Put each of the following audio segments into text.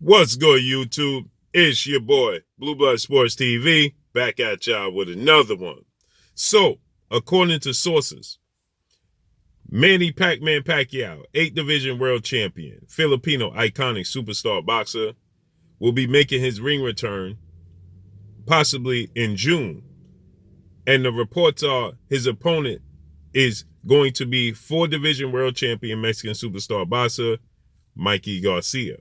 What's good, YouTube? It's your boy, Blue Blood Sports TV, back at y'all with another one. So, according to sources, Manny Pac-Man Pacquiao, 8-division world champion, Filipino iconic superstar boxer, will be making his ring return possibly in June. And the reports are his opponent is going to be 4-division world champion Mexican superstar boxer, Mikey Garcia.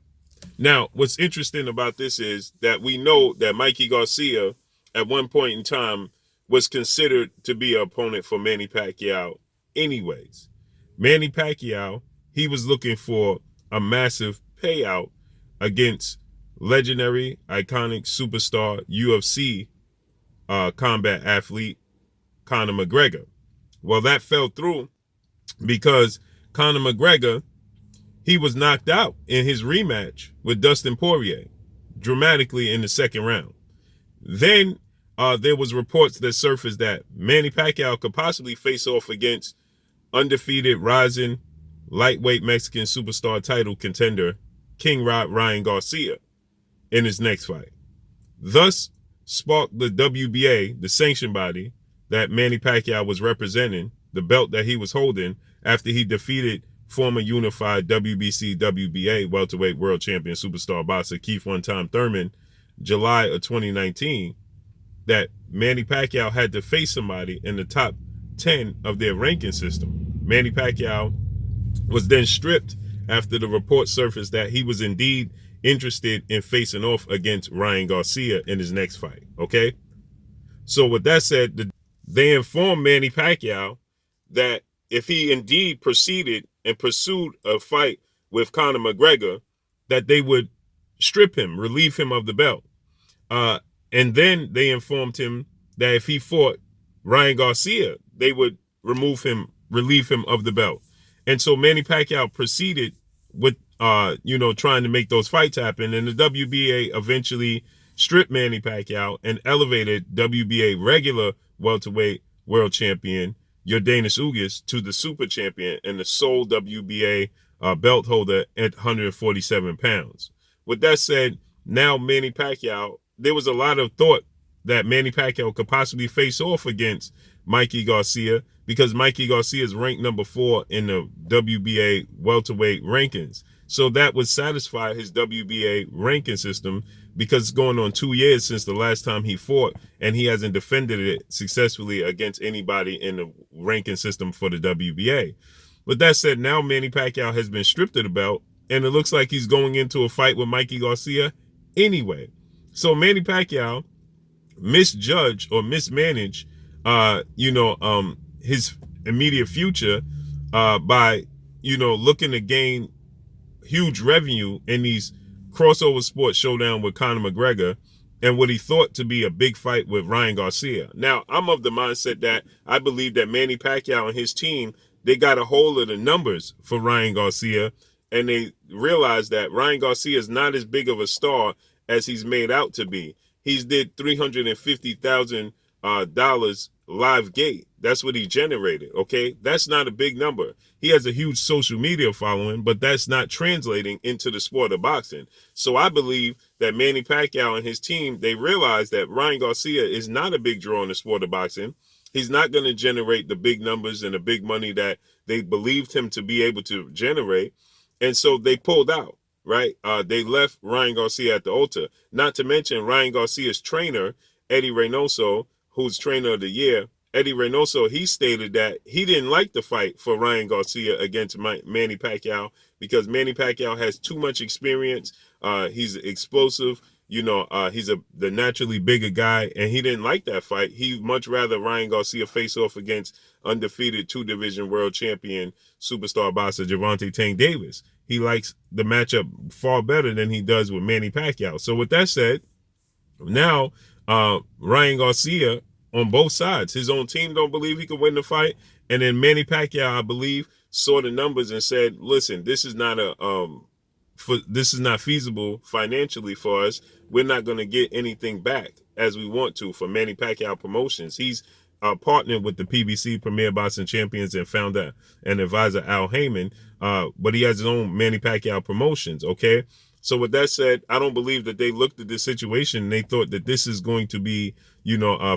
Now, what's interesting about this is that we know that Mikey Garcia, at one point in time, was considered to be an opponent for Manny Pacquiao anyways. Manny Pacquiao, he was looking for a massive payout against legendary, iconic superstar UFC combat athlete Conor McGregor. Well, that fell through because Conor McGregor, he was knocked out in his rematch with Dustin Poirier dramatically in the second round. Then there was reports that surfaced that Manny Pacquiao could possibly face off against undefeated rising lightweight Mexican superstar title contender King Ryan Garcia in his next fight. Thus sparked the WBA, the sanction body that Manny Pacquiao was representing, the belt that he was holding after he defeated former unified WBC WBA welterweight world champion superstar boxer Keith one-time Thurman, July of 2019, that Manny Pacquiao had to face somebody in the top 10 of their ranking system. Manny Pacquiao was then stripped after the report surfaced that he was indeed interested in facing off against Ryan Garcia in his next fight. Okay? So with that said, they informed Manny Pacquiao that if he indeed proceeded and pursued a fight with Conor McGregor, that they would strip him, relieve him of the belt. And then they informed him that if he fought Ryan Garcia, they would relieve him of the belt. And so Manny Pacquiao proceeded with, trying to make those fights happen. And the WBA eventually stripped Manny Pacquiao and elevated WBA regular welterweight world champion Yordenis Ugas to the super champion and the sole WBA belt holder at 147 pounds. With that said, now Manny Pacquiao, there was a lot of thought that Manny Pacquiao could possibly face off against Mikey Garcia because Mikey Garcia is ranked number 4 in the WBA welterweight rankings. So that would satisfy his WBA ranking system because it's going on 2 years since the last time he fought, and he hasn't defended it successfully against anybody in the ranking system for the WBA. With that said, now Manny Pacquiao has been stripped of the belt, and it looks like he's going into a fight with Mikey Garcia anyway. So Manny Pacquiao misjudged or mismanaged, his immediate future by, looking to gain huge revenue in these crossover sports showdown with Conor McGregor and what he thought to be a big fight with Ryan Garcia. Now, I'm of the mindset that I believe that Manny Pacquiao and his team, they got a hold of the numbers for Ryan Garcia, and they realized that Ryan Garcia is not as big of a star as he's made out to be. He's did $350,000 live gate. That's what he generated, okay? That's not a big number. He has a huge social media following, but that's not translating into the sport of boxing. So I believe that Manny Pacquiao and his team, they realize that Ryan Garcia is not a big draw in the sport of boxing. He's not going to generate the big numbers and the big money that they believed him to be able to generate. And so they pulled out, right? They left Ryan Garcia at the altar. Not to mention Ryan Garcia's trainer, Eddie Reynoso, who's trainer of the year. Eddie Reynoso, he stated that he didn't like the fight for Ryan Garcia against Manny Pacquiao because Manny Pacquiao has too much experience. He's explosive. He's the naturally bigger guy, and he didn't like that fight. He'd much rather Ryan Garcia face off against undefeated 2-division world champion superstar boxer Gervonta Tank Davis. He likes the matchup far better than he does with Manny Pacquiao. So with that said, now Ryan Garcia on both sides, his own team don't believe he could win the fight, and then Manny Pacquiao, I believe, saw the numbers and said, "Listen, this is not feasible financially for us. We're not going to get anything back as we want to for Manny Pacquiao Promotions." He's partnered with the PBC, Premier Boxing Champions, and founder and advisor Al Heyman, but he has his own Manny Pacquiao Promotions. Okay, So with that said, I don't believe that they looked at this situation and they thought that this is going to be,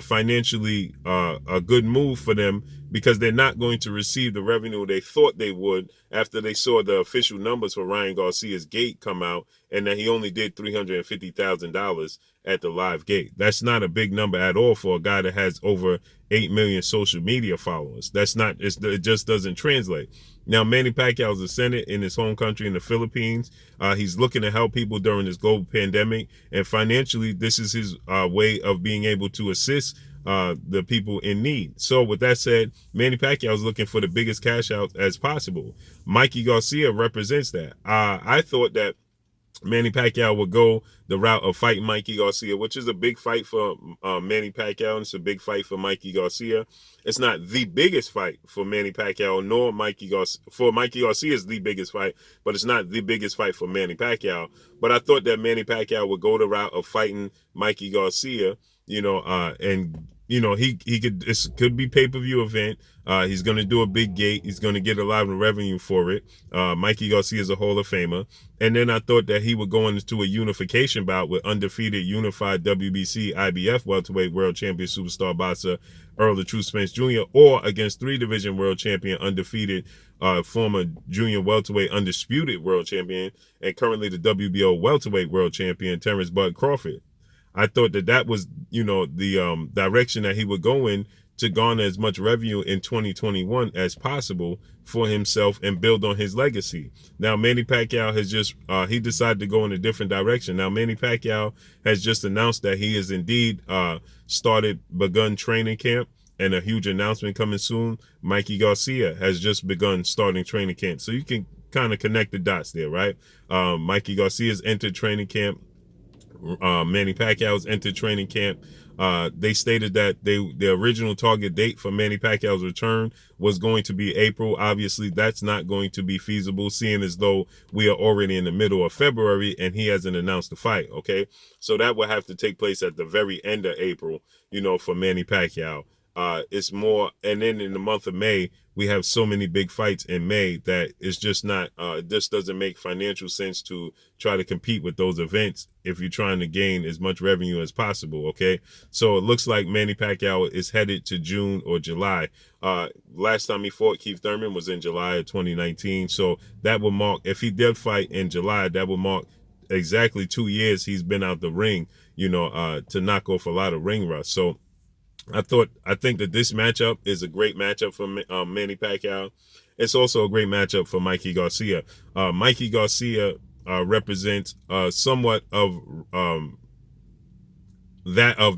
financially a good move for them, because they're not going to receive the revenue they thought they would after they saw the official numbers for Ryan Garcia's gate come out, and that he only did $350,000 at the live gate. That's not a big number at all for a guy that has over 8 million social media followers. That's not, it just doesn't translate. Now, Manny Pacquiao is a Senate in his home country in the Philippines. He's looking to help people during this global pandemic, and financially, this is his way of being able to assist the people in need. So with that said, Manny Pacquiao is looking for the biggest cash out as possible. Mikey Garcia represents that. I thought that Manny Pacquiao would go the route of fighting Mikey Garcia, which is a big fight for Manny Pacquiao, and it's a big fight for Mikey Garcia. It's not the biggest fight for Manny Pacquiao, nor Mikey Garcia. For Mikey Garcia is the biggest fight, but it's not the biggest fight for Manny Pacquiao. But I thought that Manny Pacquiao would go the route of fighting Mikey Garcia, and he could, this could be pay-per-view event. He's going to do a big gate. He's going to get a lot of revenue for it. Mikey Garcia is a Hall of Famer. And then I thought that he would go into a unification bout with undefeated unified WBC IBF welterweight world champion superstar boxer Earl the True Spence Jr., or against 3-division world champion undefeated former junior welterweight undisputed world champion and currently the WBO welterweight world champion Terrence Bud Crawford. I thought that was, the direction that he would go in to garner as much revenue in 2021 as possible for himself and build on his legacy. Now, Manny Pacquiao has just, he decided to go in a different direction. Now, Manny Pacquiao has just announced that he has indeed begun training camp, and a huge announcement coming soon. Mikey Garcia has just begun starting training camp. So you can kind of connect the dots there, right? Mikey Garcia's entered training camp. Manny Pacquiao's entered training camp. They stated that the original target date for Manny Pacquiao's return was going to be April. Obviously, that's not going to be feasible, seeing as though we are already in the middle of February and he hasn't announced the fight. Okay, so that will have to take place at the very end of April, for Manny Pacquiao. It's more, and then in the month of May, we have so many big fights in May that it's just not, this doesn't make financial sense to try to compete with those events if you're trying to gain as much revenue as possible. Okay, so it looks like Manny Pacquiao is headed to June or July. Last time he fought Keith Thurman was in July of 2019. So that will mark, if he did fight in July, that will mark exactly 2 years he's been out the ring, to knock off a lot of ring rust. So I think that this matchup is a great matchup for Manny Pacquiao. It's also a great matchup for Mikey Garcia. Mikey Garcia represents somewhat of that of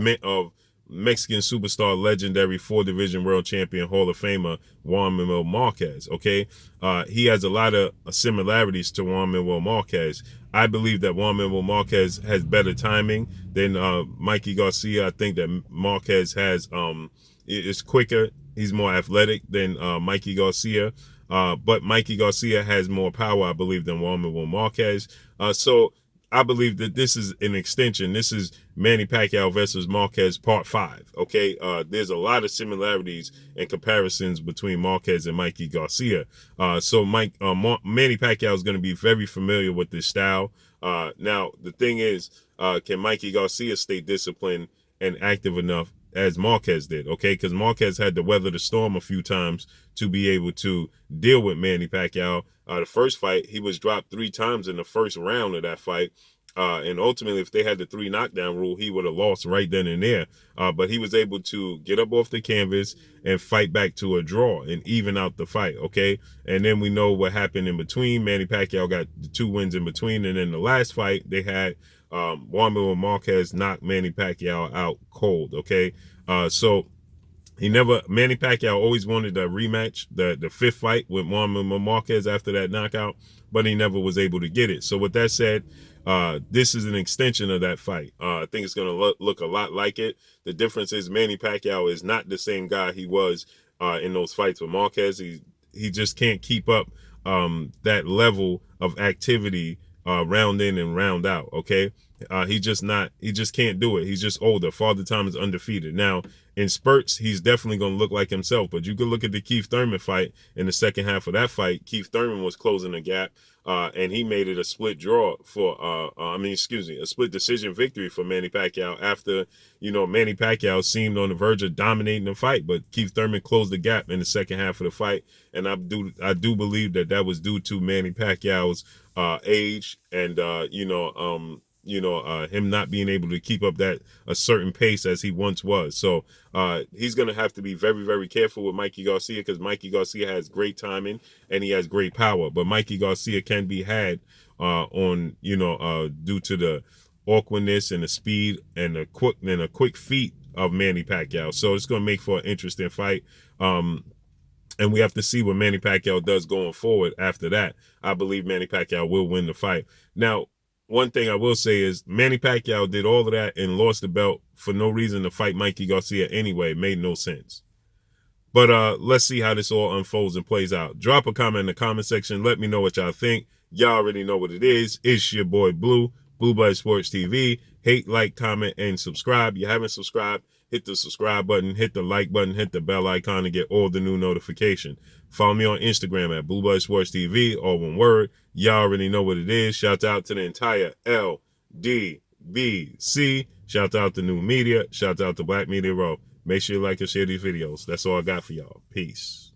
Mexican superstar, legendary 4-division world champion, Hall of Famer Juan Manuel Marquez. Okay, he has a lot of similarities to Juan Manuel Marquez. I believe that Juan Manuel Marquez has better timing than Mikey Garcia. I think that Marquez is quicker. He's more athletic than Mikey Garcia. But Mikey Garcia has more power, I believe, than Juan Manuel Marquez. So I believe that this is an extension. This is Manny Pacquiao versus Marquez Part 5. Okay, there's a lot of similarities and comparisons between Marquez and Mikey Garcia. So Manny Pacquiao is going to be very familiar with this style. Now, the thing is, can Mikey Garcia stay disciplined and active enough as Marquez did? Okay, because Marquez had to weather the storm a few times to be able to deal with Manny Pacquiao. The first fight, he was dropped 3 times in the first round of that fight. And ultimately, if they had the 3 knockdown rule, he would have lost right then and there. But he was able to get up off the canvas and fight back to a draw and even out the fight. Okay. And then we know what happened in between. Manny Pacquiao got the 2 wins in between. And then the last fight they had, Juan Manuel Marquez knocked Manny Pacquiao out cold. Okay. So Manny Pacquiao always wanted a rematch, the 5th fight with Juan Manuel Marquez after that knockout, but he never was able to get it. So with that said, this is an extension of that fight. I think it's going to look a lot like it. The difference is Manny Pacquiao is not the same guy he was in those fights with Marquez. He just can't keep up that level of activity round in and round out. Okay, he just can't do it. He's just older. Father Time is undefeated. Now in spurts, he's definitely going to look like himself. But you could look at the Keith Thurman fight. In the second half of that fight, Keith Thurman was closing the gap. and he made it a split draw for, a split decision victory for Manny Pacquiao after, Manny Pacquiao seemed on the verge of dominating the fight, but Keith Thurman closed the gap in the second half of the fight, and I do believe that was due to Manny Pacquiao's age and him not being able to keep up a certain pace as he once was. So he's going to have to be very, very careful with Mikey Garcia, because Mikey Garcia has great timing and he has great power. But Mikey Garcia can be had due to the awkwardness and the speed and the quick feet of Manny Pacquiao. So it's going to make for an interesting fight. And we have to see what Manny Pacquiao does going forward after that. I believe Manny Pacquiao will win the fight. Now, one thing I will say is Manny Pacquiao did all of that and lost the belt for no reason to fight Mikey Garcia anyway. It made no sense. But let's see how this all unfolds and plays out. Drop a comment in the comment section. Let me know what y'all think. Y'all already know what it is. It's your boy Blue Blood Sports TV. Hate, like, comment, and subscribe. You haven't subscribed, hit the subscribe button, hit the like button, hit the bell icon to get all the new notification. Follow me on Instagram at Blue Blood Sports TV, all one word. Y'all already know what it is. Shout out to the entire LDBC. Shout out to New Media. Shout out to Black Media Row. Make sure you like and share these videos. That's all I got for y'all. Peace.